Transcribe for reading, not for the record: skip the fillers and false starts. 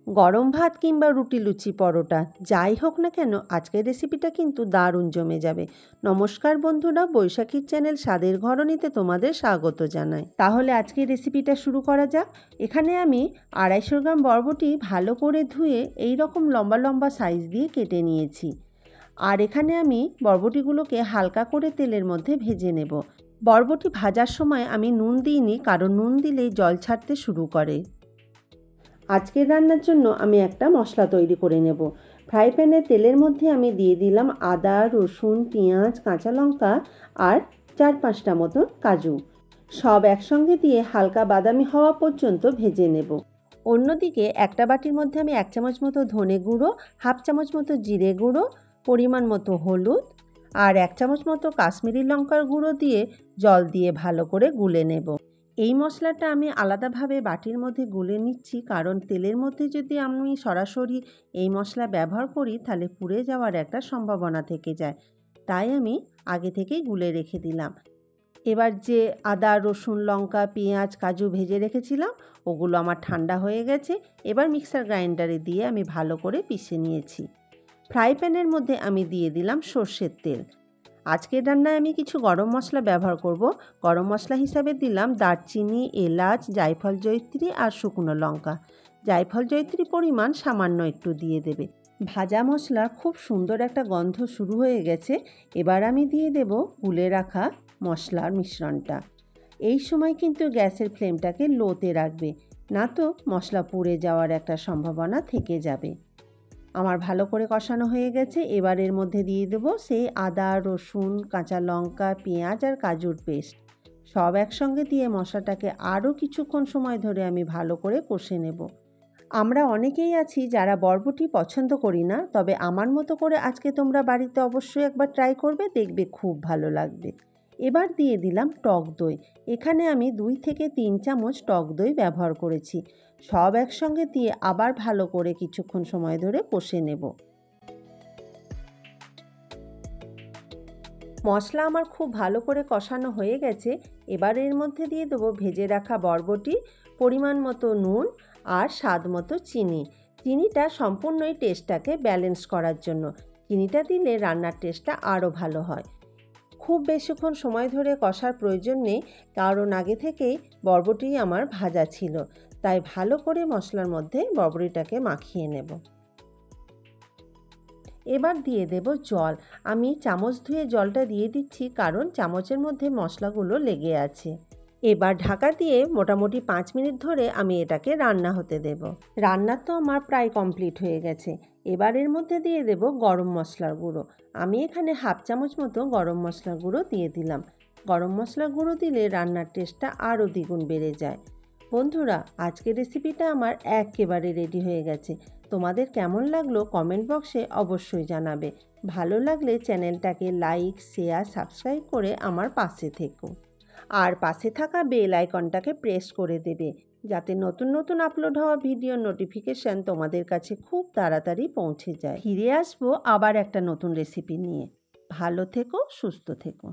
গরম ভাত কিংবা রুটি লুচি পরোটা যাই হোক না কেন আজকের রেসিপিটা কিন্তু দারুণ জমে যাবে। নমস্কার বন্ধুরা, বৈশাখীর চ্যানেল স্বাদের ঘরণীতে তোমাদের স্বাগত জানাই। তাহলে আজকের রেসিপিটা শুরু করা যাক। এখানে আমি 250 গ্রাম বরবটি ভালো করে ধুয়ে এই রকম লম্বা লম্বা সাইজ দিয়ে কেটে নিয়েছি। আর এখানে আমি বরবটিগুলোকে হালকা করে তেলের মধ্যে ভেজে নেব। বরবটি ভাজার সময় আমি নুন দিইনি, কারণ নুন দিলেই জল ছাড়তে শুরু করে। আজকের রান্নার জন্য আমি একটা মশলা তৈরি করে নেব। ফ্রাই প্যানে তেলের মধ্যে আমি দিয়ে দিলাম আদা, রসুন, পেঁয়াজ, কাঁচা লঙ্কা আর 4-5টা মতো কাজু। সব একসঙ্গে দিয়ে হালকা বাদামি হওয়া পর্যন্ত ভেজে নেব। অন্যদিকে একটা বাটির মধ্যে আমি 1 চামচ মতো ধনে গুঁড়ো, 1/2 চামচ মতো জিরে গুঁড়ো, পরিমাণ মতো হলুদ আর 1 চামচ মতো কাশ্মীরি লঙ্কার গুঁড়ো দিয়ে জল দিয়ে ভালো করে গুলে নেব। এই মশলাটা আমি আলাদাভাবে বাটির মধ্যে গুলে নিচ্ছি, কারণ তেলের মধ্যে যদি আমি সরাসরি এই মশলা ব্যবহার করি তাহলে পুড়ে যাওয়ার একটা সম্ভাবনা থেকে যায়, তাই আমি আগে থেকেই গুলে রেখে দিলাম। এবার যে আদা, রসুন, লঙ্কা, পেঁয়াজ, কাজু ভেজে রেখেছিলাম ওগুলো আমার ঠান্ডা হয়ে গেছে। এবার মিক্সার গ্রাইন্ডারে দিয়ে আমি ভালো করে পিষে নিয়েছি। ফ্রাই প্যানের মধ্যে আমি দিয়ে দিলাম সর্ষের তেল। আজকের রান্নায় আমি কিছু গরম মশলা ব্যবহার করব। গরম মশলা হিসাবে দিলাম দারচিনি, এলাচ, জায়ফল, জয়িত্রী আর শুকনো লঙ্কা। জায়ফল জয়িত্রী পরিমাণ সামান্য একটু দিয়ে দেবে। ভাজা মশলার খুব সুন্দর একটা গন্ধ শুরু হয়ে গেছে। এবার আমি দিয়ে দেব গুলে রাখা মশলার মিশ্রণটা। এই সময় কিন্তু গ্যাসের ফ্লেমটাকে লোতে রাখবে, না তো মশলা পুড়ে যাওয়ার একটা সম্ভাবনা থেকে যাবে। আমার ভালো করে কষানো হয়ে গেছে। এবার এর মধ্যে দিয়ে দেবো সেই আদা, রসুন, কাঁচা লঙ্কা, পেঁয়াজ আর কাজুর পেস্ট। সব একসঙ্গে দিয়ে মশলাটাকে আরও কিছুক্ষণ সময় ধরে আমি ভালো করে কষে নেব। আমরা অনেকেই আছি যারা বরবটি পছন্দ করি না, তবে আমার মতো করে আজকে তোমরা বাড়িতে অবশ্যই একবার ট্রাই করবে, দেখবে খুব ভালো লাগবে। এবার দিয়ে দিলাম টক দই। এখানে আমি 2 থেকে 3 চামচ টক দই ব্যবহার করেছি। সব একসঙ্গে দিয়ে আবার ভালো করে কিছুক্ষণ সময় ধরে কষে নেব। মশলা আমার খুব ভালো করে কষানো হয়ে গেছে। এবার এর মধ্যে দিয়ে দেবো ভেজে রাখা বরবটি, পরিমাণ মতো নুন আর স্বাদ মতো চিনি। চিনিটা সম্পূর্ণই টেস্টটাকে ব্যালেন্স করার জন্য। চিনিটা দিলে রান্নার টেস্টটা আরও ভালো হয়। খুব বেশিক্ষণ সময় ধরে কষার প্রয়োজন নেই, কারণ আগে থেকেই বরবটি আমার ভাজা ছিল, তাই ভালো করে মশলার মধ্যে বরবটিটাকে মাখিয়ে নেব। এবার দিয়ে দেব জল। আমি চামচ ধুয়ে জলটা দিয়ে দিচ্ছি, কারণ চামচের মধ্যে মশলাগুলো লেগে আছে। এবার ঢাকা দিয়ে মোটামুটি 5 মিনিট ধরে আমি এটাকে রান্না হতে দেব। রান্না তো আমার প্রায় কমপ্লিট হয়ে গেছে। এবার এর মধ্যে দিয়ে দেব গরম মশলার গুঁড়ো। আমি এখানে 1/2 চামচ মতো গরম মশলার গুঁড়ো দিয়ে দিলাম। গরম মশলার গুঁড়ো দিলে রান্নার টেস্টটা আরও দ্বিগুণ বেড়ে যায়। বন্ধুরা, আজকের রেসিপিটা আমার একেবারে রেডি হয়ে গেছে। তোমাদের কেমন লাগলো কমেন্ট বক্সে অবশ্যই জানাবে। ভালো লাগলে চ্যানেলটাকে লাইক, শেয়ার, সাবস্ক্রাইব করে আমার পাশে থেকো। আর পাশে থাকা বেল আইকনটাকে প্রেস করে দেবে, যাতে নতুন নতুন আপলোড হওয়া ভিডিওর নোটিফিকেশান তোমাদের কাছে খুব তাড়াতাড়ি পৌঁছে যায়। ফিরে আসবো আবার একটা নতুন রেসিপি নিয়ে। ভালো থেকো, সুস্থ থেকো।